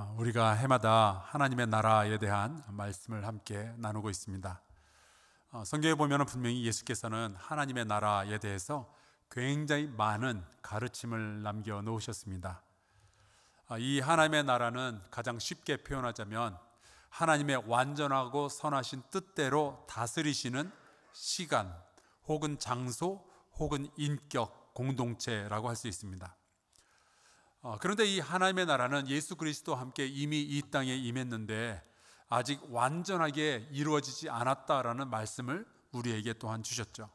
우리가 해마다 하나님의 나라에 대한 말씀을 함께 나누고 있습니다. 성경에 보면 분명히 예수께서는 하나님의 나라에 대해서 굉장히 많은 가르침을 남겨 놓으셨습니다. 이 하나님의 나라는 가장 쉽게 표현하자면 하나님의 완전하고 선하신 뜻대로 다스리시는 시간 혹은 장소 혹은 인격 공동체라고 할 수 있습니다. 그런데 이 하나님의 나라는 예수 그리스도와 함께 이미 이 땅에 임했는데 아직 완전하게 이루어지지 않았다라는 말씀을 우리에게 또한 주셨죠.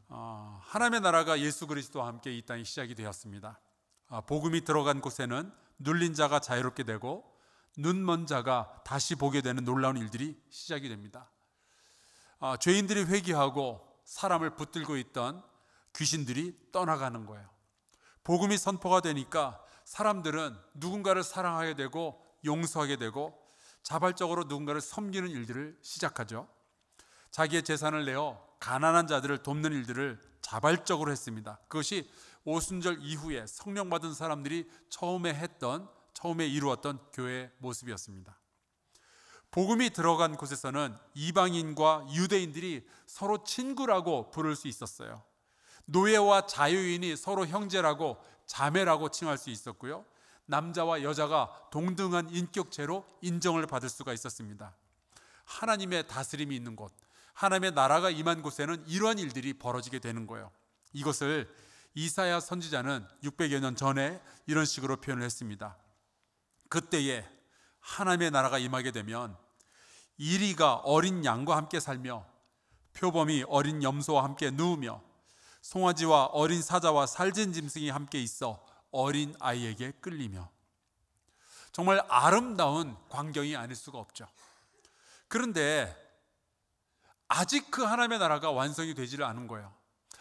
하나님의 나라가 예수 그리스도와 함께 이 땅에 시작이 되었습니다. 복음이 들어간 곳에는 눌린 자가 자유롭게 되고 눈먼 자가 다시 보게 되는 놀라운 일들이 시작이 됩니다. 죄인들이 회개하고 사람을 붙들고 있던 귀신들이 떠나가는 거예요. 복음이 선포가 되니까 사람들은 누군가를 사랑하게 되고 용서하게 되고 자발적으로 누군가를 섬기는 일들을 시작하죠. 자기의 재산을 내어 가난한 자들을 돕는 일들을 자발적으로 했습니다. 그것이 오순절 이후에 성령 받은 사람들이 처음에 이루었던 교회의 모습이었습니다. 복음이 들어간 곳에서는 이방인과 유대인들이 서로 친구라고 부를 수 있었어요. 노예와 자유인이 서로 형제라고 자매라고 칭할 수 있었고요. 남자와 여자가 동등한 인격체로 인정을 받을 수가 있었습니다. 하나님의 다스림이 있는 곳, 하나님의 나라가 임한 곳에는 이러한 일들이 벌어지게 되는 거예요. 이것을 이사야 선지자는 600여 년 전에 이런 식으로 표현을 했습니다. 그때에 하나님의 나라가 임하게 되면 이리가 어린 양과 함께 살며 표범이 어린 염소와 함께 누우며 송아지와 어린 사자와 살진 짐승이 함께 있어 어린 아이에게 끌리며. 정말 아름다운 광경이 아닐 수가 없죠. 그런데 아직 그 하나님의 나라가 완성이 되지를 않은 거예요.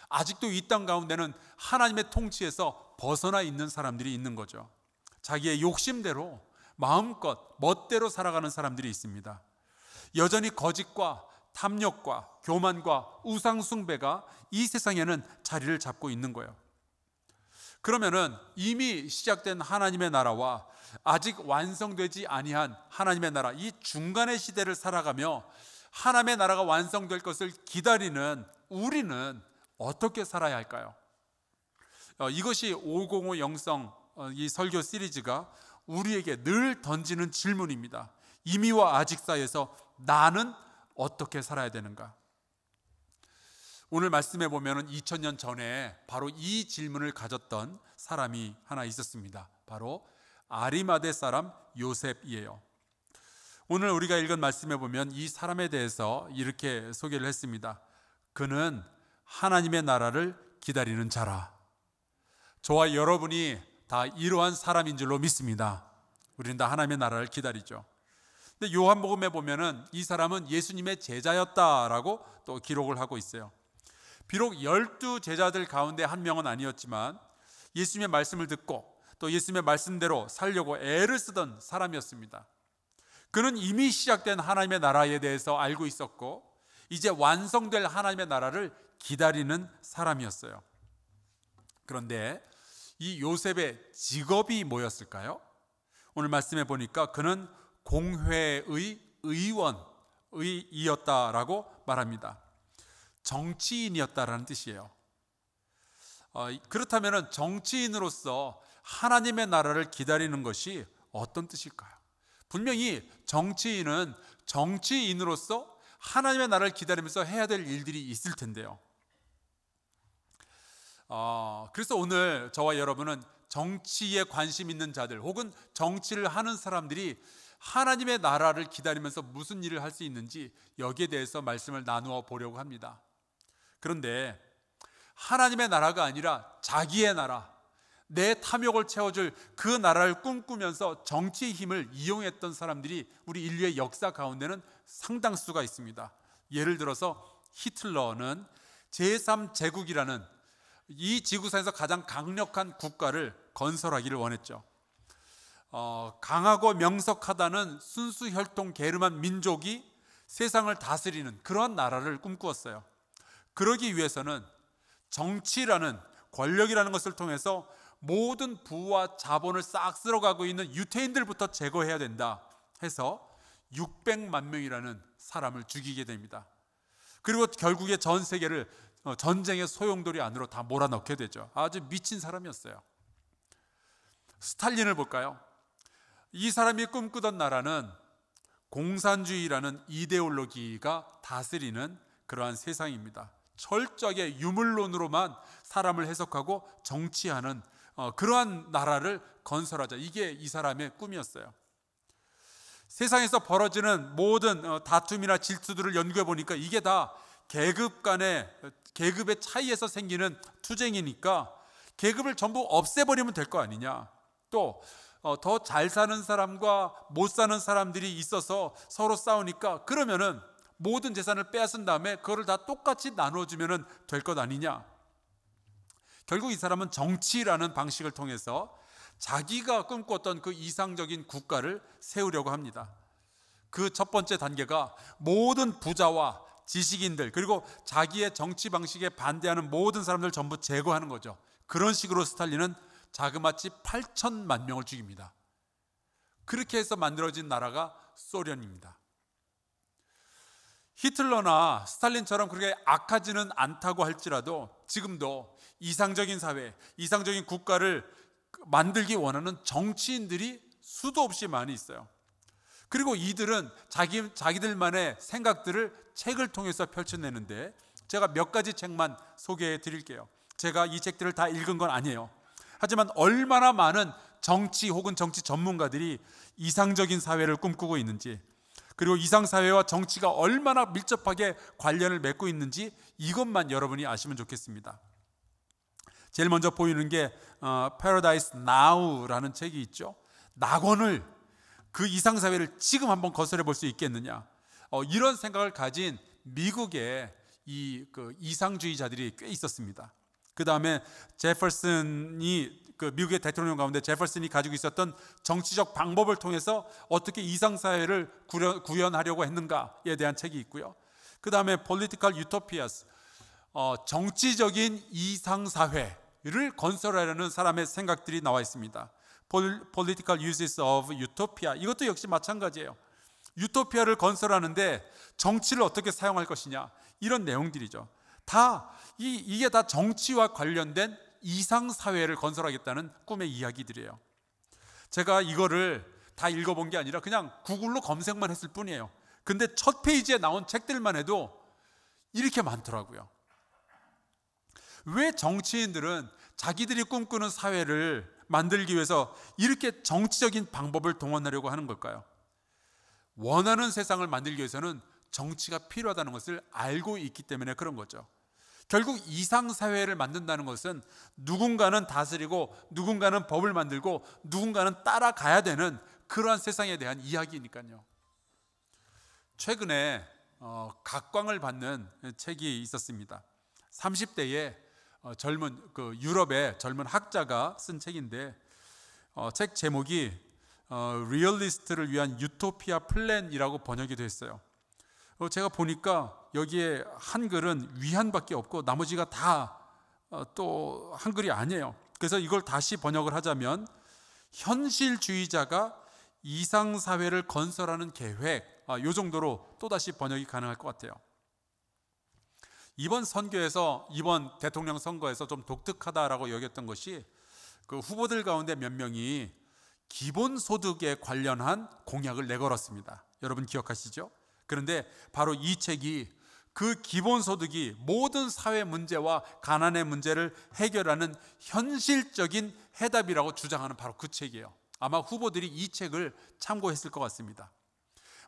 아직도 이 땅 가운데는 하나님의 통치에서 벗어나 있는 사람들이 있는 거죠. 자기의 욕심대로 마음껏 멋대로 살아가는 사람들이 있습니다. 여전히 거짓과 탐욕과 교만과 우상 숭배가 이 세상에는 자리를 잡고 있는 거예요. 그러면은 이미 시작된 하나님의 나라와 아직 완성되지 아니한 하나님의 나라, 이 중간의 시대를 살아가며 하나님의 나라가 완성될 것을 기다리는 우리는 어떻게 살아야 할까요? 이것이 505 영성 이 설교 시리즈가 우리에게 늘 던지는 질문입니다. 이미와 아직 사이에서 나는 어떻게 살아야 되는가? 오늘 말씀에 보면 2000년 전에 바로 이 질문을 가졌던 사람이 하나 있었습니다. 바로 아리마대 사람 요셉이에요. 오늘 우리가 읽은 말씀에 보면 이 사람에 대해서 이렇게 소개를 했습니다. 그는 하나님의 나라를 기다리는 자라. 저와 여러분이 다 이러한 사람인 줄로 믿습니다. 우리는 다 하나님의 나라를 기다리죠. 근데 요한복음에 보면은 이 사람은 예수님의 제자였다라고 또 기록을 하고 있어요. 비록 12 제자들 가운데 한 명은 아니었지만 예수님의 말씀을 듣고 또 예수님의 말씀대로 살려고 애를 쓰던 사람이었습니다. 그는 이미 시작된 하나님의 나라에 대해서 알고 있었고 이제 완성될 하나님의 나라를 기다리는 사람이었어요. 그런데 이 요셉의 직업이 뭐였을까요? 오늘 말씀에 보니까 그는 공회의 의원이었다라고 말합니다. 정치인이었다라는 뜻이에요. 그렇다면 정치인으로서 하나님의 나라를 기다리는 것이 어떤 뜻일까요? 분명히 정치인은 정치인으로서 하나님의 나라를 기다리면서 해야 될 일들이 있을 텐데요. 그래서 오늘 저와 여러분은 정치에 관심 있는 자들 혹은 정치를 하는 사람들이 하나님의 나라를 기다리면서 무슨 일을 할 수 있는지 여기에 대해서 말씀을 나누어 보려고 합니다. 그런데 하나님의 나라가 아니라 자기의 나라, 내 탐욕을 채워줄 그 나라를 꿈꾸면서 정치의 힘을 이용했던 사람들이 우리 인류의 역사 가운데는 상당수가 있습니다. 예를 들어서 히틀러는 제3제국이라는 이 지구상에서 가장 강력한 국가를 건설하기를 원했죠. 강하고 명석하다는 순수 혈통 게르만 민족이 세상을 다스리는 그런 나라를 꿈꾸었어요. 그러기 위해서는 정치라는 권력이라는 것을 통해서 모든 부와 자본을 싹 쓸어가고 있는 유태인들부터 제거해야 된다 해서 600만 명이라는 사람을 죽이게 됩니다. 그리고 결국에 전 세계를 전쟁의 소용돌이 안으로 다 몰아넣게 되죠. 아주 미친 사람이었어요. 스탈린을 볼까요? 이 사람이 꿈꾸던 나라는 공산주의라는 이데올로기가 다스리는 그러한 세상입니다. 철저하게 유물론으로만 사람을 해석하고 정치하는 그러한 나라를 건설하자. 이게 이 사람의 꿈이었어요. 세상에서 벌어지는 모든 다툼이나 질투들을 연구해 보니까 이게 다 계급 간의 계급의 차이에서 생기는 투쟁이니까 계급을 전부 없애버리면 될 거 아니냐. 또 더 잘 사는 사람과 못 사는 사람들이 있어서 서로 싸우니까 그러면은 모든 재산을 빼앗은 다음에 그거를 다 똑같이 나눠주면 될 것 아니냐. 결국 이 사람은 정치라는 방식을 통해서 자기가 꿈꿨던 그 이상적인 국가를 세우려고 합니다. 그 첫 번째 단계가 모든 부자와 지식인들 그리고 자기의 정치 방식에 반대하는 모든 사람들 전부 제거하는 거죠. 그런 식으로 스탈린은 자그마치 8천만 명을 죽입니다. 그렇게 해서 만들어진 나라가 소련입니다. 히틀러나 스탈린처럼 그렇게 악하지는 않다고 할지라도 지금도 이상적인 사회, 이상적인 국가를 만들기 원하는 정치인들이 수도 없이 많이 있어요. 그리고 이들은 자기들만의 생각들을 책을 통해서 펼쳐내는데 제가 몇 가지 책만 소개해 드릴게요. 제가 이 책들을 다 읽은 건 아니에요. 하지만 얼마나 많은 정치 혹은 정치 전문가들이 이상적인 사회를 꿈꾸고 있는지, 그리고 이상사회와 정치가 얼마나 밀접하게 관련을 맺고 있는지 이것만 여러분이 아시면 좋겠습니다. 제일 먼저 보이는 게 Paradise Now라는 책이 있죠. 낙원을, 그 이상사회를 지금 한번 거슬러 볼 수 있겠느냐, 이런 생각을 가진 미국의 그 이상주의자들이 꽤 있었습니다. 그 다음에 제퍼슨이, 그 미국의 대통령 가운데 제퍼슨이 가지고 있었던 정치적 방법을 통해서 어떻게 이상사회를 구현하려고 했는가에 대한 책이 있고요. 그 다음에 Political Utopias, 정치적인 이상사회를 건설하려는 사람의 생각들이 나와 있습니다. Political Uses of Utopia, 이것도 역시 마찬가지예요. 유토피아를 건설하는데 정치를 어떻게 사용할 것이냐, 이런 내용들이죠. 이게 다 정치와 관련된 이상사회를 건설하겠다는 꿈의 이야기들이에요. 제가 이거를 다 읽어본 게 아니라 그냥 구글로 검색만 했을 뿐이에요. 근데 첫 페이지에 나온 책들만 해도 이렇게 많더라고요. 왜 정치인들은 자기들이 꿈꾸는 사회를 만들기 위해서 이렇게 정치적인 방법을 동원하려고 하는 걸까요? 원하는 세상을 만들기 위해서는 정치가 필요하다는 것을 알고 있기 때문에 그런 거죠. 결국 이상사회를 만든다는 것은 누군가는 다스리고 누군가는 법을 만들고 누군가는 따라가야 되는 그러한 세상에 대한 이야기니까요. 최근에 각광을 받는 책이 있었습니다. 30대의 젊은 유럽의 젊은 학자가 쓴 책인데 책 제목이 리얼리스트를 위한 유토피아 플랜이라고 번역이 됐어요. 제가 보니까 여기에 한글은 위안밖에 없고 나머지가 다 또 한글이 아니에요. 그래서 이걸 다시 번역을 하자면 현실주의자가 이상사회를 건설하는 계획, 이 정도로 또다시 번역이 가능할 것 같아요. 이번 선거에서, 이번 대통령 선거에서 좀 독특하다라고 여겼던 것이 그 후보들 가운데 몇 명이 기본소득에 관련한 공약을 내걸었습니다. 여러분 기억하시죠? 그런데 바로 이 책이 그 기본소득이 모든 사회 문제와 가난의 문제를 해결하는 현실적인 해답이라고 주장하는 바로 그 책이에요. 아마 후보들이 이 책을 참고했을 것 같습니다.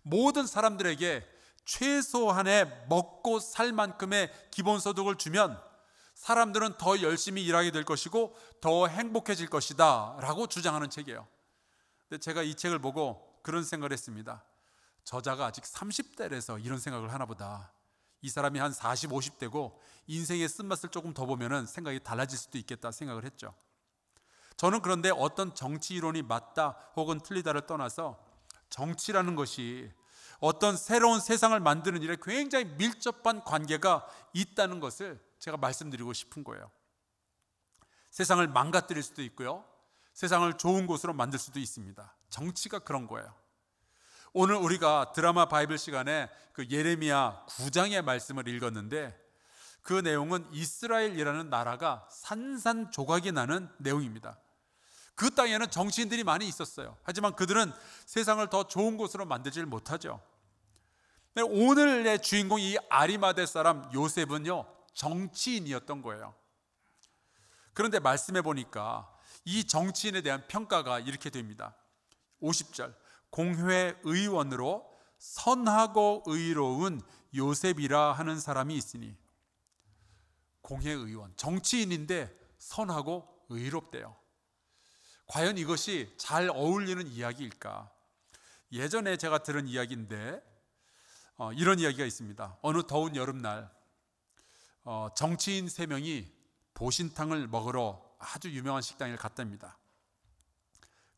모든 사람들에게 최소한의 먹고 살 만큼의 기본소득을 주면 사람들은 더 열심히 일하게 될 것이고 더 행복해질 것이다 라고 주장하는 책이에요. 근데 제가 이 책을 보고 그런 생각을 했습니다. 저자가 아직 30대라서 이런 생각을 하나 보다. 이 사람이 한 40, 50대고 인생의 쓴맛을 조금 더 보면 생각이 달라질 수도 있겠다 생각을 했죠. 저는 그런데 어떤 정치 이론이 맞다 혹은 틀리다를 떠나서 정치라는 것이 어떤 새로운 세상을 만드는 일에 굉장히 밀접한 관계가 있다는 것을 제가 말씀드리고 싶은 거예요. 세상을 망가뜨릴 수도 있고요, 세상을 좋은 곳으로 만들 수도 있습니다. 정치가 그런 거예요. 오늘 우리가 드라마 바이블 시간에 그 예레미야 9장의 말씀을 읽었는데, 그 내용은 이스라엘이라는 나라가 산산조각이 나는 내용입니다. 그 땅에는 정치인들이 많이 있었어요. 하지만 그들은 세상을 더 좋은 곳으로 만들지 못하죠. 오늘의 주인공 이 아리마대 사람 요셉은요, 정치인이었던 거예요. 그런데 말씀해 보니까 이 정치인에 대한 평가가 이렇게 됩니다. 50절, 공회의원으로 선하고 의로운 요셉이라 하는 사람이 있으니. 공회의원, 정치인인데 선하고 의롭대요. 과연 이것이 잘 어울리는 이야기일까? 예전에 제가 들은 이야기인데 이런 이야기가 있습니다. 어느 더운 여름날 정치인 3명이 보신탕을 먹으러 아주 유명한 식당에 갔답니다.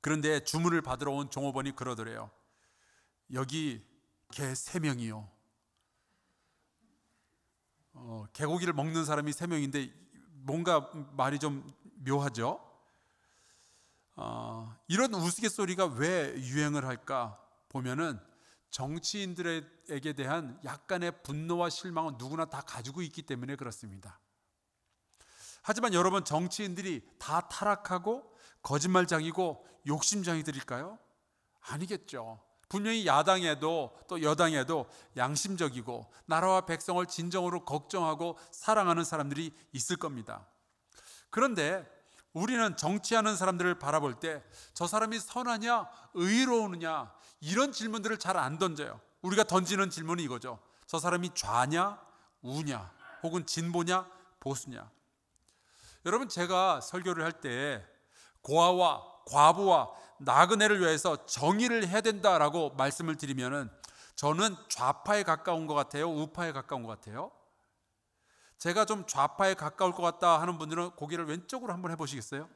그런데 주문을 받으러 온 종업원이 그러더래요. 여기 개 3명이요. 개고기를 먹는 사람이 3명인데 뭔가 말이 좀 묘하죠. 이런 우스갯소리가 왜 유행을 할까 보면은 정치인들에게 대한 약간의 분노와 실망은 누구나 다 가지고 있기 때문에 그렇습니다. 하지만 여러분, 정치인들이 다 타락하고 거짓말장이고 욕심장이들일까요? 아니겠죠. 분명히 야당에도 또 여당에도 양심적이고 나라와 백성을 진정으로 걱정하고 사랑하는 사람들이 있을 겁니다. 그런데 우리는 정치하는 사람들을 바라볼 때 저 사람이 선하냐 의로우느냐 이런 질문들을 잘 안 던져요. 우리가 던지는 질문이 이거죠. 저 사람이 좌냐 우냐 혹은 진보냐 보수냐. 여러분, 제가 설교를 할 때 고아와 과부와 나그네를 위해서 정의를 해야 된다라고 말씀을 드리면은 저는 좌파에 가까운 것 같아요, 우파에 가까운 것 같아요? 제가 좀 좌파에 가까울 것 같다 하는 분들은 고개를 왼쪽으로 한번 해보시겠어요?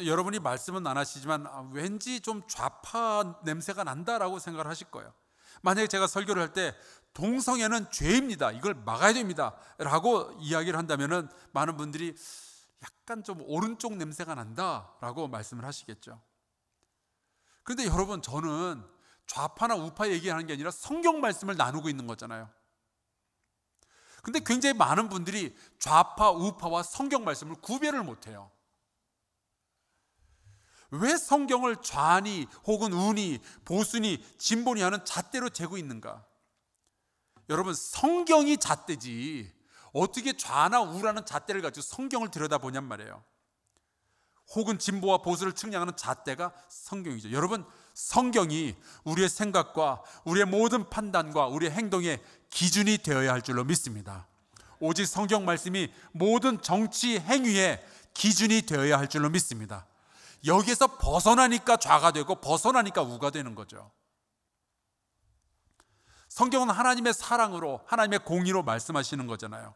여러분이 말씀은 안 하시지만 왠지 좀 좌파 냄새가 난다라고 생각을 하실 거예요. 만약에 제가 설교를 할 때 동성애는 죄입니다, 이걸 막아야 됩니다 라고 이야기를 한다면 많은 분들이 약간 좀 오른쪽 냄새가 난다라고 말씀을 하시겠죠. 그런데 여러분, 저는 좌파나 우파 얘기하는 게 아니라 성경 말씀을 나누고 있는 거잖아요. 근데 굉장히 많은 분들이 좌파 우파와 성경 말씀을 구별을 못해요. 왜 성경을 좌니 혹은 우니 보수니 진보니 하는 잣대로 재고 있는가? 여러분, 성경이 잣대지 어떻게 좌나 우라는 잣대를 가지고 성경을 들여다보냔 말이에요. 혹은 진보와 보수를 측량하는 잣대가 성경이죠. 여러분, 성경이 우리의 생각과 우리의 모든 판단과 우리의 행동의 기준이 되어야 할 줄로 믿습니다. 오직 성경 말씀이 모든 정치 행위의 기준이 되어야 할 줄로 믿습니다. 여기에서 벗어나니까 좌가 되고 벗어나니까 우가 되는 거죠. 성경은 하나님의 사랑으로 하나님의 공의로 말씀하시는 거잖아요.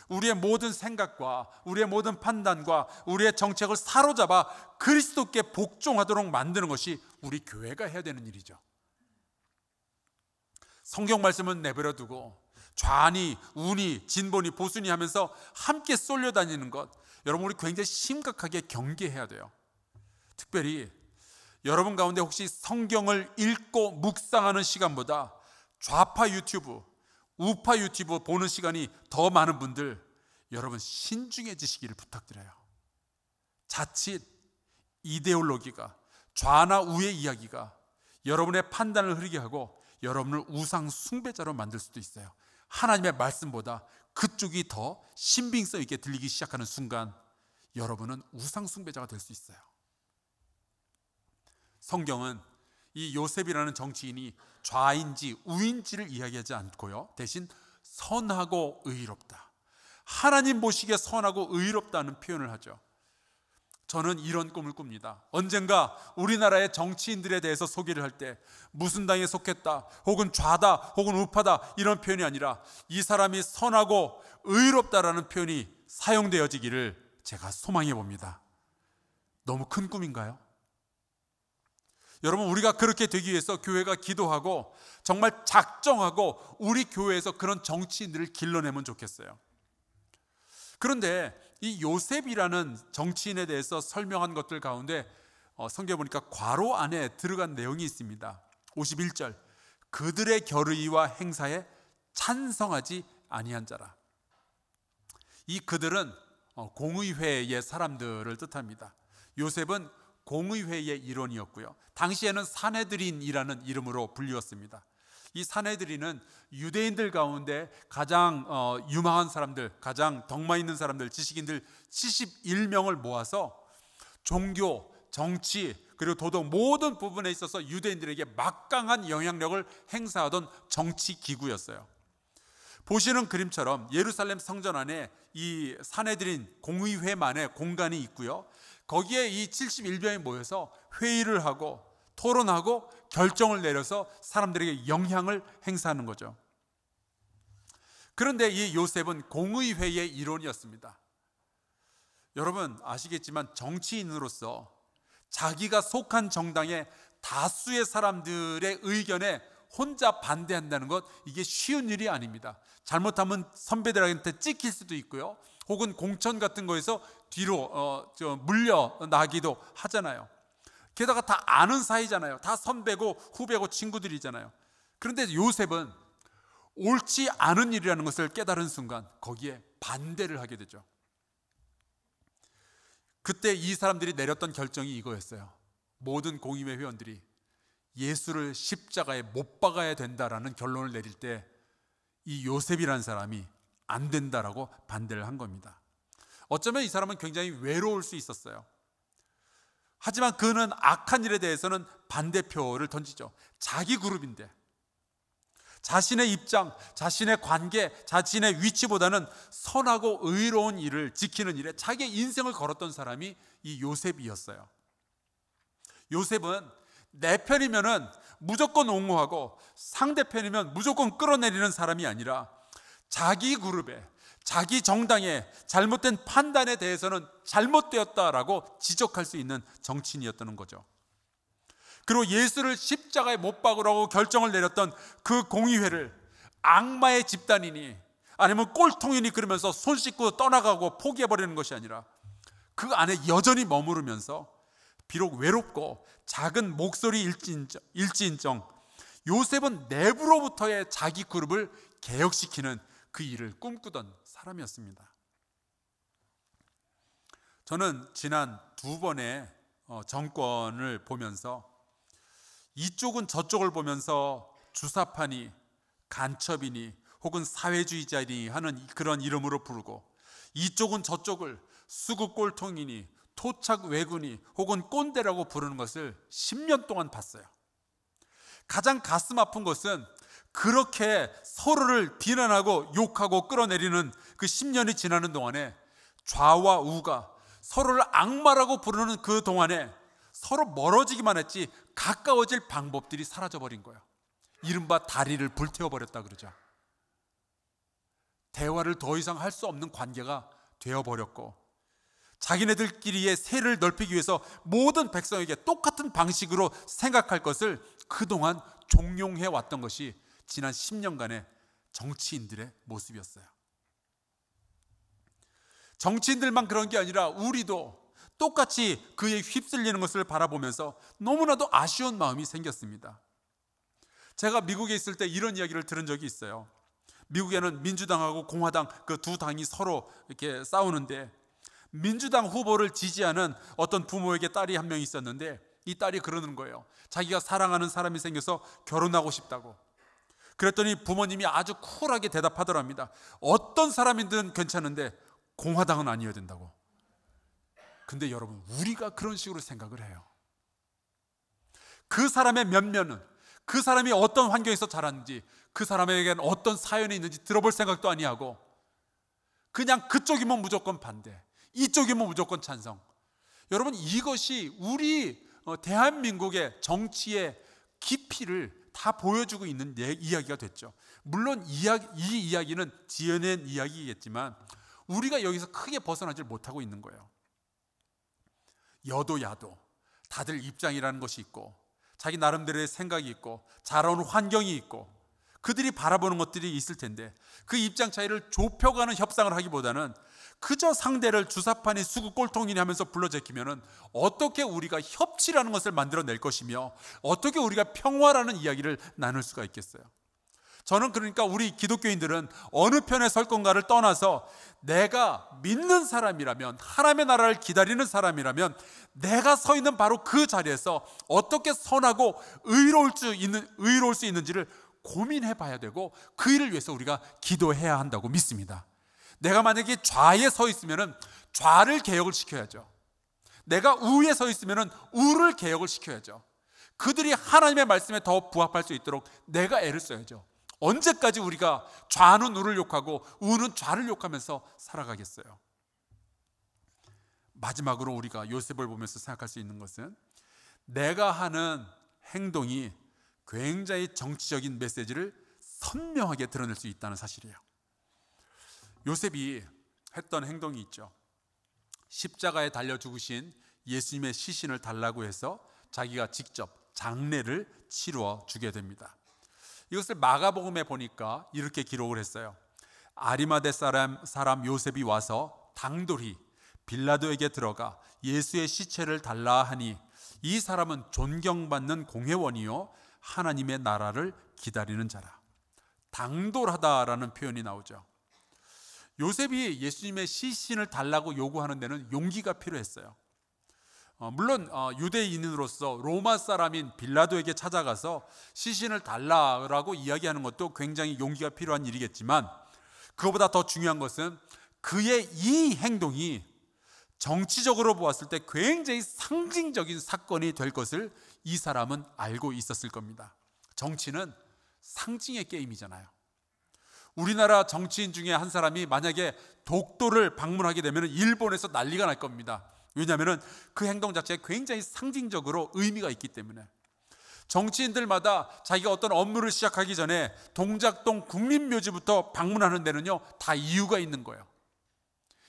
우리의 모든 생각과 우리의 모든 판단과 우리의 정책을 사로잡아 그리스도께 복종하도록 만드는 것이 우리 교회가 해야 되는 일이죠. 성경 말씀은 내버려 두고 좌니 우니 진보니 보수니 하면서 함께 쏠려다니는 것, 여러분, 우리 굉장히 심각하게 경계해야 돼요. 특별히 여러분 가운데 혹시 성경을 읽고 묵상하는 시간보다 좌파 유튜브, 우파 유튜브 보는 시간이 더 많은 분들, 여러분 신중해지시기를 부탁드려요. 자칫 이데올로기가, 좌나 우의 이야기가 여러분의 판단을 흐리게 하고 여러분을 우상 숭배자로 만들 수도 있어요. 하나님의 말씀보다 그쪽이 더 신빙성 있게 들리기 시작하는 순간 여러분은 우상 숭배자가 될 수 있어요. 성경은 이 요셉이라는 정치인이 좌인지 우인지를 이야기하지 않고요, 대신 선하고 의롭다, 하나님 보시기에 선하고 의롭다는 표현을 하죠. 저는 이런 꿈을 꿉니다. 언젠가 우리나라의 정치인들에 대해서 소개를 할 때 무슨 당에 속했다 혹은 좌다 혹은 우파다 이런 표현이 아니라 이 사람이 선하고 의롭다라는 표현이 사용되어지기를 제가 소망해 봅니다. 너무 큰 꿈인가요? 여러분, 우리가 그렇게 되기 위해서 교회가 기도하고 정말 작정하고 우리 교회에서 그런 정치인들을 길러내면 좋겠어요. 그런데 이 요셉이라는 정치인에 대해서 설명한 것들 가운데 성경에 보니까 괄호 안에 들어간 내용이 있습니다. 51절, 그들의 결의와 행사에 찬성하지 아니한 자라. 이 그들은 공의회의 사람들을 뜻합니다. 요셉은 공의회의 일원이었고요, 당시에는 사내들인이라는 이름으로 불리웠습니다. 이 사내들인은 유대인들 가운데 가장 유망한 사람들, 가장 덕망 있는 사람들, 지식인들 71명을 모아서 종교, 정치, 그리고 도덕 모든 부분에 있어서 유대인들에게 막강한 영향력을 행사하던 정치 기구였어요. 보시는 그림처럼 예루살렘 성전 안에 이 사내들인 공의회만의 공간이 있고요, 거기에 이 71명이 모여서 회의를 하고 토론하고 결정을 내려서 사람들에게 영향을 행사하는 거죠. 그런데 이 요셉은 공의회의 일원이었습니다. 여러분 아시겠지만 정치인으로서 자기가 속한 정당의 다수의 사람들의 의견에 혼자 반대한다는 것, 이게 쉬운 일이 아닙니다. 잘못하면 선배들한테 찍힐 수도 있고요, 혹은 공천 같은 거에서 뒤로 물려나기도 하잖아요. 게다가 다 아는 사이잖아요. 다 선배고 후배고 친구들이잖아요. 그런데 요셉은 옳지 않은 일이라는 것을 깨달은 순간 거기에 반대를 하게 되죠. 그때 이 사람들이 내렸던 결정이 이거였어요. 모든 공의회 회원들이 예수를 십자가에 못 박아야 된다라는 결론을 내릴 때 이 요셉이라는 사람이 안 된다라고 반대를 한 겁니다. 어쩌면 이 사람은 굉장히 외로울 수 있었어요. 하지만 그는 악한 일에 대해서는 반대표를 던지죠. 자기 그룹인데 자신의 입장, 자신의 관계, 자신의 위치보다는 선하고 의로운 일을 지키는 일에 자기의 인생을 걸었던 사람이 이 요셉이었어요. 요셉은 내 편이면은 무조건 옹호하고 상대편이면 무조건 끌어내리는 사람이 아니라 자기 그룹에, 자기 정당의 잘못된 판단에 대해서는 잘못되었다라고 지적할 수 있는 정치인이었다는 거죠. 그리고 예수를 십자가에 못 박으라고 결정을 내렸던 그 공의회를 악마의 집단이니 아니면 꼴통이니 그러면서 손 씻고 떠나가고 포기해버리는 것이 아니라 그 안에 여전히 머무르면서 비록 외롭고 작은 목소리일지인정 요셉은 내부로부터의 자기 그룹을 개혁시키는 그 일을 꿈꾸던 사람이었습니다. 저는 지난 두 번의 정권을 보면서 이쪽은 저쪽을 보면서 주사파니 간첩이니 혹은 사회주의자니 하는 그런 이름으로 부르고, 이쪽은 저쪽을 수구 꼴통이니 토착 외군이 혹은 꼰대라고 부르는 것을 10년 동안 봤어요. 가장 가슴 아픈 것은 그렇게 서로를 비난하고 욕하고 끌어내리는 그 10년이 지나는 동안에 좌와 우가 서로를 악마라고 부르는 그 동안에 서로 멀어지기만 했지 가까워질 방법들이 사라져버린 거예요. 이른바 다리를 불태워버렸다 그러죠. 대화를 더 이상 할 수 없는 관계가 되어버렸고, 자기네들끼리의 세를 넓히기 위해서 모든 백성에게 똑같은 방식으로 생각할 것을 그동안 종용해 왔던 것이 지난 10년간의 정치인들의 모습이었어요. 정치인들만 그런 게 아니라 우리도 똑같이 그에 휩쓸리는 것을 바라보면서 너무나도 아쉬운 마음이 생겼습니다. 제가 미국에 있을 때 이런 이야기를 들은 적이 있어요. 미국에는 민주당하고 공화당 그 두 당이 서로 이렇게 싸우는데, 민주당 후보를 지지하는 어떤 부모에게 딸이 한 명 있었는데 이 딸이 그러는 거예요. 자기가 사랑하는 사람이 생겨서 결혼하고 싶다고. 그랬더니 부모님이 아주 쿨하게 대답하더랍니다. 어떤 사람이든 괜찮은데 공화당은 아니어야 된다고. 근데 여러분, 우리가 그런 식으로 생각을 해요. 그 사람의 면면은, 그 사람이 어떤 환경에서 자랐는지, 그 사람에게는 어떤 사연이 있는지 들어볼 생각도 아니하고 그냥 그쪽이면 무조건 반대, 이쪽이면 무조건 찬성. 여러분, 이것이 우리 대한민국의 정치의 깊이를 다 보여주고 있는 이야기가 됐죠. 물론 이 이야기는 지어낸 이야기겠지만 우리가 여기서 크게 벗어나질 못하고 있는 거예요. 여도 야도 다들 입장이라는 것이 있고 자기 나름대로의 생각이 있고 자라온 환경이 있고, 그들이 바라보는 것들이 있을 텐데 그 입장 차이를 좁혀가는 협상을 하기보다는 그저 상대를 주사파니 수구 꼴통이니 하면서 불러 제끼면은 어떻게 우리가 협치라는 것을 만들어낼 것이며 어떻게 우리가 평화라는 이야기를 나눌 수가 있겠어요. 저는 그러니까 우리 기독교인들은 어느 편에 설 건가를 떠나서 내가 믿는 사람이라면, 하나님의 나라를 기다리는 사람이라면 내가 서 있는 바로 그 자리에서 어떻게 선하고 의로울 수 있는지를 고민해 봐야 되고 그 일을 위해서 우리가 기도해야 한다고 믿습니다. 내가 만약에 좌에 서 있으면 좌를 개혁을 시켜야죠. 내가 우에 서 있으면 우를 개혁을 시켜야죠. 그들이 하나님의 말씀에 더 부합할 수 있도록 내가 애를 써야죠. 언제까지 우리가 좌는 우를 욕하고 우는 좌를 욕하면서 살아가겠어요? 마지막으로 우리가 요셉을 보면서 생각할 수 있는 것은 내가 하는 행동이 굉장히 정치적인 메시지를 선명하게 드러낼 수 있다는 사실이에요. 요셉이 했던 행동이 있죠. 십자가에 달려 죽으신 예수님의 시신을 달라고 해서 자기가 직접 장례를 치루어 주게 됩니다. 이것을 마가복음에 보니까 이렇게 기록을 했어요. 아리마대 사람 요셉이 와서 당돌이 빌라도에게 들어가 예수의 시체를 달라 하니 이 사람은 존경받는 공회원이요 하나님의 나라를 기다리는 자라. 당돌하다라는 표현이 나오죠. 요셉이 예수님의 시신을 달라고 요구하는 데는 용기가 필요했어요. 물론 유대인으로서 로마 사람인 빌라도에게 찾아가서 시신을 달라고 이야기하는 것도 굉장히 용기가 필요한 일이겠지만 그것보다 더 중요한 것은 그의 이 행동이 정치적으로 보았을 때 굉장히 상징적인 사건이 될 것을 이 사람은 알고 있었을 겁니다. 정치는 상징의 게임이잖아요. 우리나라 정치인 중에 한 사람이 만약에 독도를 방문하게 되면 일본에서 난리가 날 겁니다. 왜냐하면 그 행동 자체가 굉장히 상징적으로 의미가 있기 때문에. 정치인들마다 자기가 어떤 업무를 시작하기 전에 동작동 국립묘지부터 방문하는 데는요 다 이유가 있는 거예요.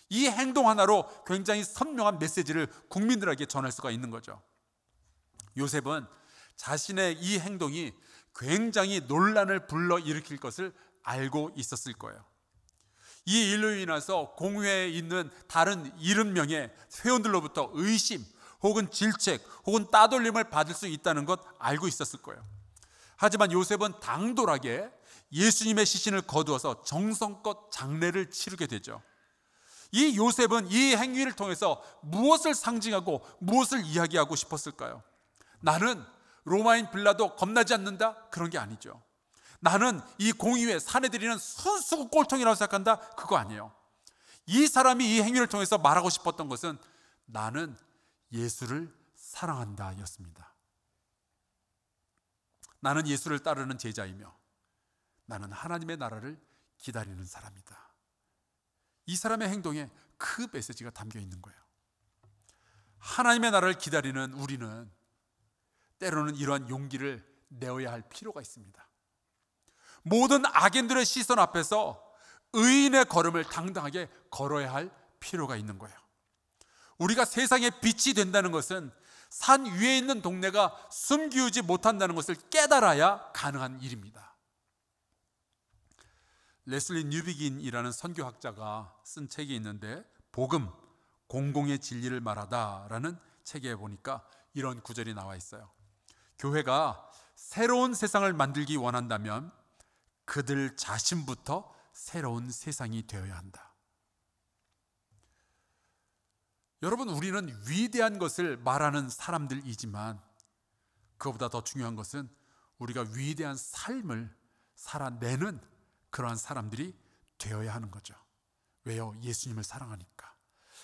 이 행동 하나로 굉장히 선명한 메시지를 국민들에게 전할 수가 있는 거죠. 요셉은 자신의 이 행동이 굉장히 논란을 불러일으킬 것을 알고 있었을 거예요. 이 일로 인해서 공회에 있는 다른 70명의 회원들로부터 의심 혹은 질책 혹은 따돌림을 받을 수 있다는 것 알고 있었을 거예요. 하지만 요셉은 당돌하게 예수님의 시신을 거두어서 정성껏 장례를 치르게 되죠. 이 요셉은 이 행위를 통해서 무엇을 상징하고 무엇을 이야기하고 싶었을까요? 나는 로마인 빌라도 겁나지 않는다? 그런 게 아니죠. 나는 이 공의회 사내들이는 순수구 꼴통이라고 생각한다? 그거 아니에요. 이 사람이 이 행위를 통해서 말하고 싶었던 것은 나는 예수를 사랑한다 였습니다. 나는 예수를 따르는 제자이며 나는 하나님의 나라를 기다리는 사람이다. 이 사람의 행동에 그 메시지가 담겨 있는 거예요. 하나님의 나라를 기다리는 우리는 때로는 이러한 용기를 내어야 할 필요가 있습니다. 모든 악인들의 시선 앞에서 의인의 걸음을 당당하게 걸어야 할 필요가 있는 거예요. 우리가 세상의 빛이 된다는 것은 산 위에 있는 동네가 숨기우지 못한다는 것을 깨달아야 가능한 일입니다. 레슬리 뉴비긴이라는 선교학자가 쓴 책이 있는데 복음, 공공의 진리를 말하다라는 책에 보니까 이런 구절이 나와 있어요. 교회가 새로운 세상을 만들기 원한다면 그들 자신부터 새로운 세상이 되어야 한다. 여러분, 우리는 위대한 것을 말하는 사람들이지만 그것보다 더 중요한 것은 우리가 위대한 삶을 살아내는 그러한 사람들이 되어야 하는 거죠. 왜요? 예수님을 사랑하니까.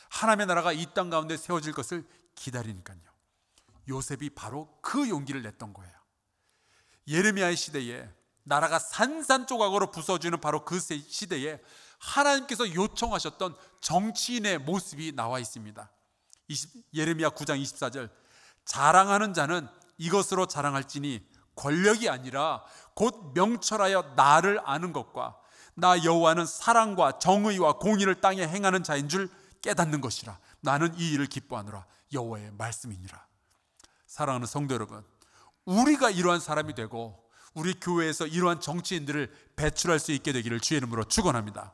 하나님의 나라가 이 땅 가운데 세워질 것을 기다리니까요. 요셉이 바로 그 용기를 냈던 거예요. 예레미야의 시대에 나라가 산산조각으로 부서지는 바로 그 시대에 하나님께서 요청하셨던 정치인의 모습이 나와 있습니다. 예레미야 9장 24절, 자랑하는 자는 이것으로 자랑할지니 권력이 아니라 곧 명철하여 나를 아는 것과 나 여호와는 사랑과 정의와 공의를 땅에 행하는 자인 줄 깨닫는 것이라. 나는 이 일을 기뻐하노라. 여호와의 말씀이니라. 사랑하는 성도 여러분, 우리가 이러한 사람이 되고 우리 교회에서 이러한 정치인들을 배출할 수 있게 되기를 주의 이름으로 축원합니다.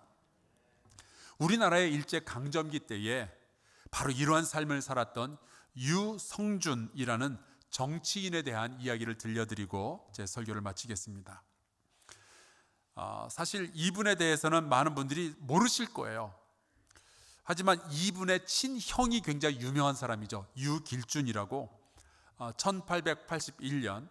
우리나라의 일제 강점기 때에 바로 이러한 삶을 살았던 유성준이라는 정치인에 대한 이야기를 들려드리고 제 설교를 마치겠습니다. 사실 이분에 대해서는 많은 분들이 모르실 거예요. 하지만 이분의 친형이 굉장히 유명한 사람이죠. 유길준이라고 1881년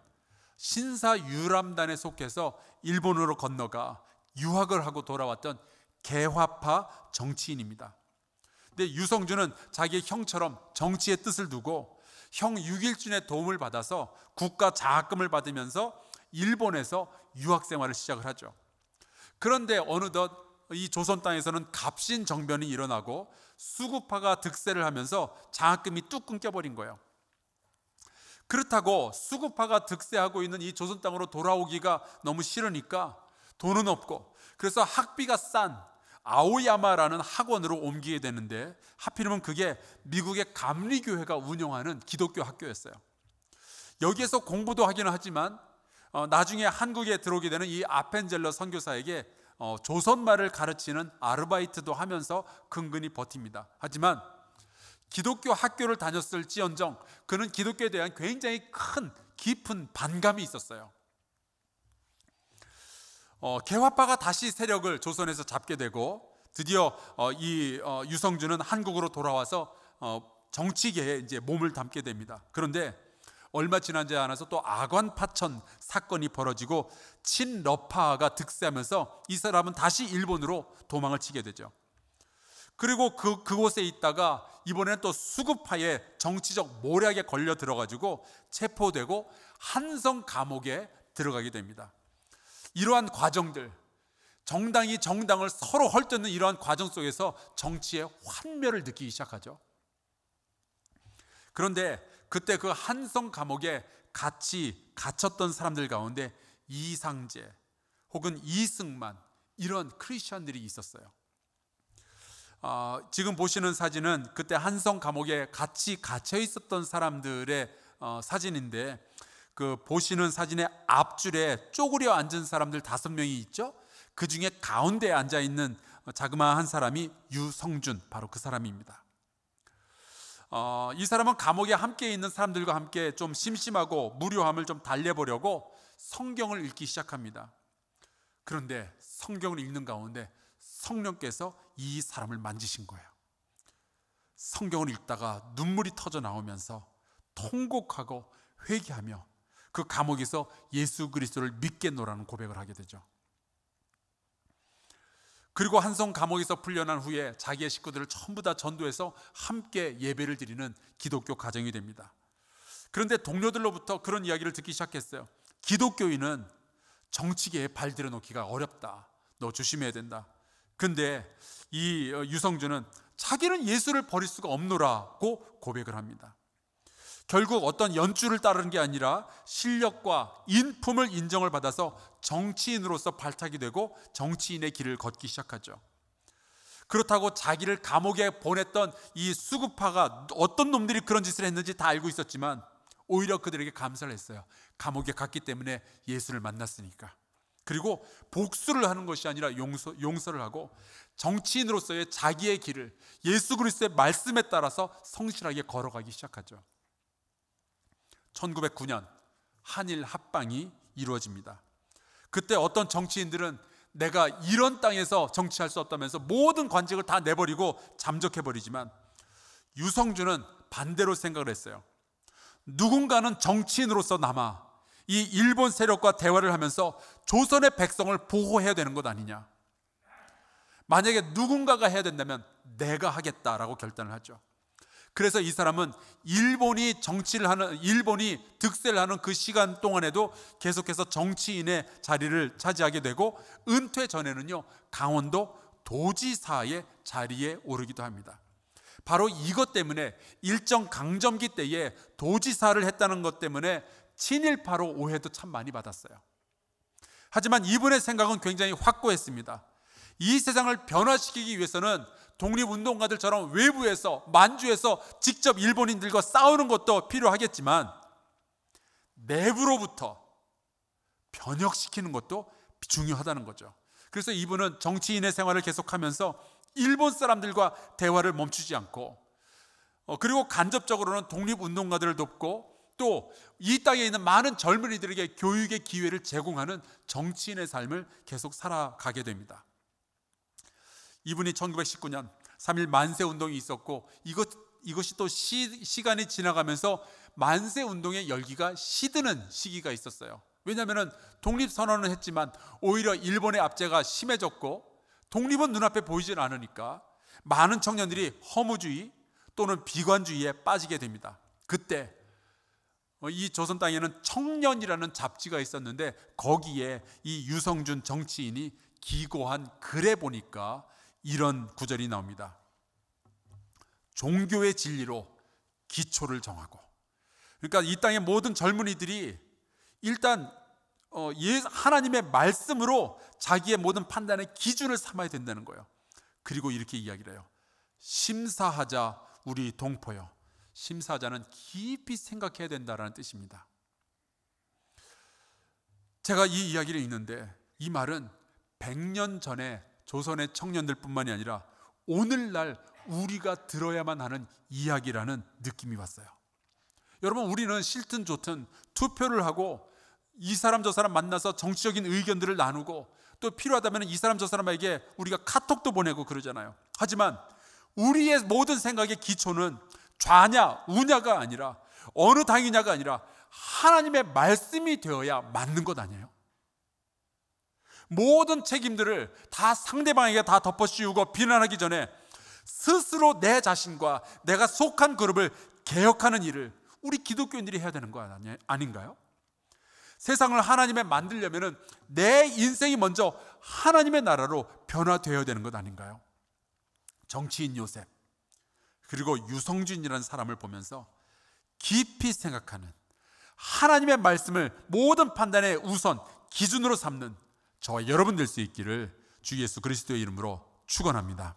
신사유람단에 속해서 일본으로 건너가 유학을 하고 돌아왔던 개화파 정치인입니다. 근데 유성준은 자기의 형처럼 정치의 뜻을 두고 형 유길준의 도움을 받아서 국가 장학금을 받으면서 일본에서 유학 생활을 시작을 하죠. 그런데 어느덧 이 조선 땅에서는 갑신정변이 일어나고 수구파가 득세를 하면서 장학금이 뚝 끊겨버린 거예요. 그렇다고 수구파가 득세하고 있는 이 조선 땅으로 돌아오기가 너무 싫으니까 돈은 없고, 그래서 학비가 싼 아오야마라는 학원으로 옮기게 되는데, 하필이면 그게 미국의 감리교회가 운영하는 기독교 학교였어요. 여기에서 공부도 하기는 하지만 나중에 한국에 들어오게 되는 이 아펜젤러 선교사에게 조선말을 가르치는 아르바이트도 하면서 근근히 버팁니다. 하지만 기독교 학교를 다녔을지언정 그는 기독교에 대한 굉장히 큰 깊은 반감이 있었어요. 개화파가 다시 세력을 조선에서 잡게 되고, 드디어 이 유성준은 한국으로 돌아와서 정치계에 이제 몸을 담게 됩니다. 그런데 얼마 지나지 않아서 또 아관파천 사건이 벌어지고 친러파가 득세하면서 이 사람은 다시 일본으로 도망을 치게 되죠. 그리고 그곳에 있다가 이번에는 또 수구파의 정치적 모략에 걸려 들어가지고 체포되고 한성 감옥에 들어가게 됩니다. 이러한 과정들, 정당이 정당을 서로 헐뜯는 이러한 과정 속에서 정치의 환멸을 느끼기 시작하죠. 그런데 그때 그 한성 감옥에 같이 갇혔던 사람들 가운데 이상재 혹은 이승만, 이런 크리스천들이 있었어요. 지금 보시는 사진은 그때 한성 감옥에 같이 갇혀 있었던 사람들의 사진인데, 그 보시는 사진의 앞줄에 쪼그려 앉은 사람들 5명이 있죠. 그 중에 가운데에 앉아 있는 자그마한 사람이 유성준, 바로 그 사람입니다. 이 사람은 감옥에 함께 있는 사람들과 함께 좀 심심하고 무료함을 좀 달래보려고 성경을 읽기 시작합니다. 그런데 성경을 읽는 가운데 성령께서 이 사람을 만지신 거예요. 성경을 읽다가 눈물이 터져 나오면서 통곡하고 회개하며 그 감옥에서 예수 그리스도를 믿겠노라는 고백을 하게 되죠. 그리고 한성 감옥에서 풀려난 후에 자기의 식구들을 전부 다 전도해서 함께 예배를 드리는 기독교 가정이 됩니다. 그런데 동료들로부터 그런 이야기를 듣기 시작했어요. 기독교인은 정치계에 발들여 놓기가 어렵다. 너 조심해야 된다. 근데 이 유성준은 자기는 예수를 버릴 수가 없노라고 고백을 합니다. 결국 어떤 연주를 따르는 게 아니라 실력과 인품을 인정을 받아서 정치인으로서 발탁이 되고 정치인의 길을 걷기 시작하죠. 그렇다고 자기를 감옥에 보냈던 이 수구파가 어떤 놈들이 그런 짓을 했는지 다 알고 있었지만 오히려 그들에게 감사를 했어요. 감옥에 갔기 때문에 예수를 만났으니까. 그리고 복수를 하는 것이 아니라 용서를 하고 정치인으로서의 자기의 길을 예수 그리스도의 말씀에 따라서 성실하게 걸어가기 시작하죠. 1909년 한일 합방이 이루어집니다. 그때 어떤 정치인들은 내가 이런 땅에서 정치할 수 없다면서 모든 관직을 다 내버리고 잠적해버리지만, 유성준은 반대로 생각을 했어요. 누군가는 정치인으로서 남아 이 일본 세력과 대화를 하면서 조선의 백성을 보호해야 되는 것 아니냐. 만약에 누군가가 해야 된다면 내가 하겠다라고 결단을 하죠. 그래서 이 사람은 일본이 득세를 하는 그 시간 동안에도 계속해서 정치인의 자리를 차지하게 되고, 은퇴 전에는요 강원도 도지사의 자리에 오르기도 합니다. 바로 이것 때문에 일정 강점기 때에 도지사를 했다는 것 때문에 친일파로 오해도 참 많이 받았어요. 하지만 이분의 생각은 굉장히 확고했습니다. 이 세상을 변화시키기 위해서는 독립운동가들처럼 외부에서, 만주에서 직접 일본인들과 싸우는 것도 필요하겠지만 내부로부터 변혁시키는 것도 중요하다는 거죠. 그래서 이분은 정치인의 생활을 계속하면서 일본 사람들과 대화를 멈추지 않고, 그리고 간접적으로는 독립운동가들을 돕고, 또 이 땅에 있는 많은 젊은이들에게 교육의 기회를 제공하는 정치인의 삶을 계속 살아가게 됩니다. 이분이 1919년 3.1 만세운동이 있었고, 이것이 또 시간이 지나가면서 만세운동의 열기가 시드는 시기가 있었어요. 왜냐하면 독립선언을 했지만 오히려 일본의 압제가 심해졌고 독립은 눈앞에 보이질 않으니까 많은 청년들이 허무주의 또는 비관주의에 빠지게 됩니다. 그때 이 조선 땅에는 청년이라는 잡지가 있었는데 거기에 이 유성준 정치인이 기고한 글에 보니까 이런 구절이 나옵니다. 종교의 진리로 기초를 정하고, 그러니까 이 땅의 모든 젊은이들이 일단 하나님의 말씀으로 자기의 모든 판단의 기준을 삼아야 된다는 거예요. 그리고 이렇게 이야기를 해요. 심사하자 우리 동포여. 심사하자는 깊이 생각해야 된다라는 뜻입니다. 제가 이 이야기를 읽는데 이 말은 100년 전에 조선의 청년들 뿐만이 아니라 오늘날 우리가 들어야만 하는 이야기라는 느낌이 왔어요. 여러분, 우리는 싫든 좋든 투표를 하고 이 사람 저 사람 만나서 정치적인 의견들을 나누고 또 필요하다면 이 사람 저 사람에게 우리가 카톡도 보내고 그러잖아요. 하지만 우리의 모든 생각의 기초는 좌냐 우냐가 아니라 어느 당이냐가 아니라 하나님의 말씀이 되어야 맞는 것 아니에요? 모든 책임들을 다 상대방에게 다 덮어씌우고 비난하기 전에 스스로 내 자신과 내가 속한 그룹을 개혁하는 일을 우리 기독교인들이 해야 되는 거 아닌가요? 세상을 하나님의 만들려면 내 인생이 먼저 하나님의 나라로 변화되어야 되는 것 아닌가요? 정치인 요셉 그리고 유성준이라는 사람을 보면서 깊이 생각하는, 하나님의 말씀을 모든 판단의 우선 기준으로 삼는 저와 여러분 될 수 있기를 주 예수 그리스도의 이름으로 축원합니다.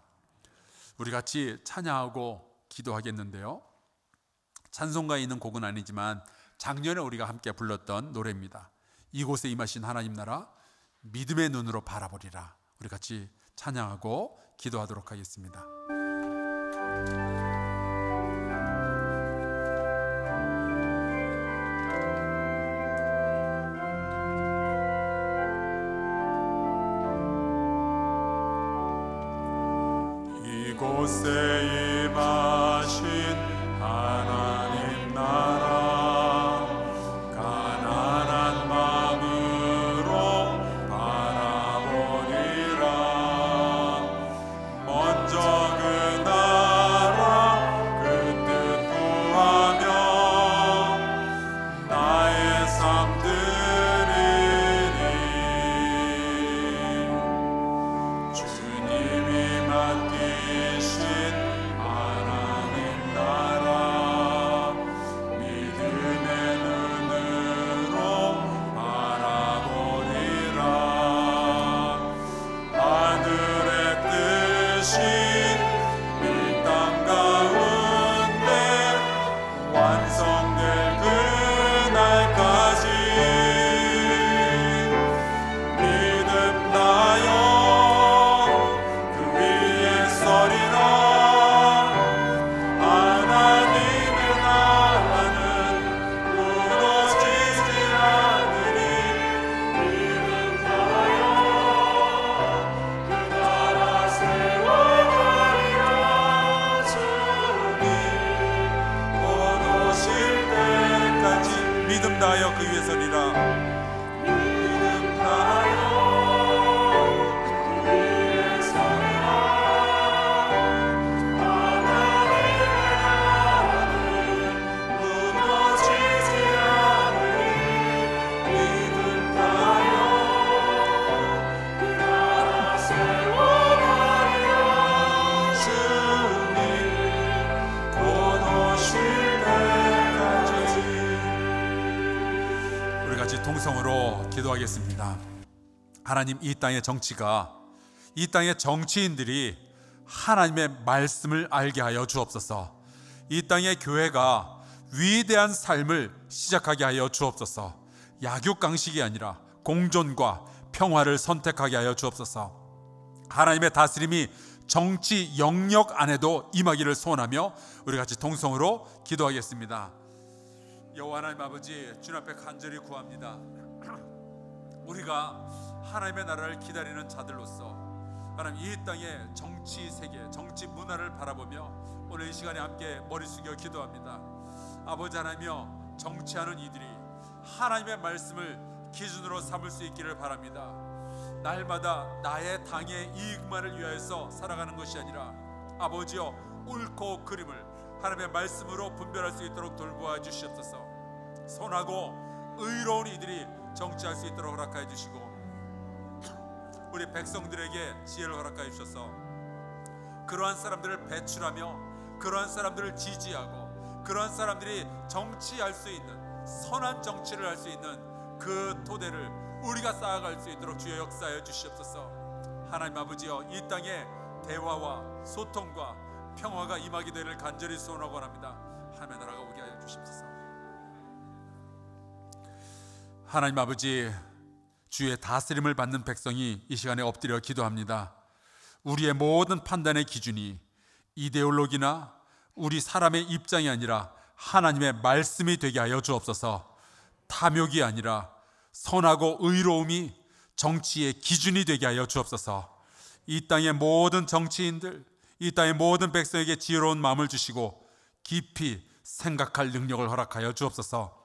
우리 같이 찬양하고 기도하겠는데요, 찬송가에 있는 곡은 아니지만 작년에 우리가 함께 불렀던 노래입니다. 이곳에 임하신 하나님 나라 믿음의 눈으로 바라보리라. 우리 같이 찬양하고 기도하도록 하겠습니다. 이곳에 임하신 하나님 나라 가난한 마음으로 바라보리라. 먼저 그 나라 그 뜻 구하며 나의 삶 드리리. 주님이 맡기신 하나님 나라 믿음의 눈으로 바라보리라. 하늘의 뜻이 이 땅 가운데 완성될 그날까지 믿음 다여 그 위에 서리라. 하나님의 나라는 무너지지 않으리. 믿음 다여 그 나라 세워가리라. 주님 곧 오실 때까지 믿음 다여 그 위에 서리라. 믿음 다여 그 위에 서리라. 하나님의 나라는 무너지지 않으리. 믿음 다여 그 나라 세워가리라. 주님 곧 오실 때까지. 우리 같이 통성으로 기도하겠습니다. 하나님, 이 땅의 정치가, 이 땅의 정치인들이 하나님의 말씀을 알게 하여 주옵소서. 이 땅의 교회가 위대한 삶을 시작하게 하여 주옵소서. 약육강식이 아니라 공존과 평화를 선택하게 하여 주옵소서. 하나님의 다스림이 정치 영역 안에도 임하기를 소원하며 우리 같이 동성으로 기도하겠습니다. 여호와 하나님 아버지, 주님 앞에 간절히 구합니다. 우리가 하나님의 나라를 기다리는 자들로서 하나님 이 땅의 정치 세계, 정치 문화를 바라보며 오늘 이 시간에 함께 머리 숙여 기도합니다. 아버지 하나님이여, 정치하는 이들이 하나님의 말씀을 기준으로 삼을 수 있기를 바랍니다. 날마다 나의 당의 이익만을 위하여서 살아가는 것이 아니라 아버지여, 옳고 그름을 하나님의 말씀으로 분별할 수 있도록 돌보아 주시옵소서. 선하고 의로운 이들이 정치할 수 있도록 허락하여 주시고 우리 백성들에게 지혜를 허락하여 주셔서 그러한 사람들을 배출하며 그러한 사람들을 지지하고 그러한 사람들이 정치할 수 있는, 선한 정치를 할 수 있는 그 토대를 우리가 쌓아갈 수 있도록 주여 역사하여 주시옵소서. 하나님 아버지여, 이 땅에 대화와 소통과 평화가 임하게 되기를 간절히 소원하고 합니다. 하나님의 나라가 오게 하여 주시옵소서. 하나님 아버지, 주의 다스림을 받는 백성이 이 시간에 엎드려 기도합니다. 우리의 모든 판단의 기준이 이데올로기나 우리 사람의 입장이 아니라 하나님의 말씀이 되게 하여 주옵소서. 탐욕이 아니라 선하고 의로움이 정치의 기준이 되게 하여 주옵소서. 이 땅의 모든 정치인들, 이 땅의 모든 백성에게 지혜로운 마음을 주시고 깊이 생각할 능력을 허락하여 주옵소서.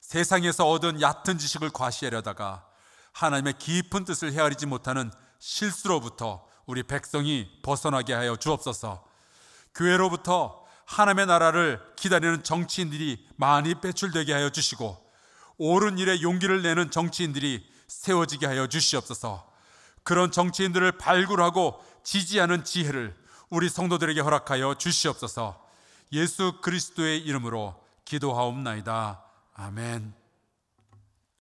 세상에서 얻은 얕은 지식을 과시하려다가 하나님의 깊은 뜻을 헤아리지 못하는 실수로부터 우리 백성이 벗어나게 하여 주옵소서. 교회로부터 하나님의 나라를 기다리는 정치인들이 많이 배출되게 하여 주시고 옳은 일에 용기를 내는 정치인들이 세워지게 하여 주시옵소서. 그런 정치인들을 발굴하고 지지하는 지혜를 우리 성도들에게 허락하여 주시옵소서. 예수 그리스도의 이름으로 기도하옵나이다. 아멘.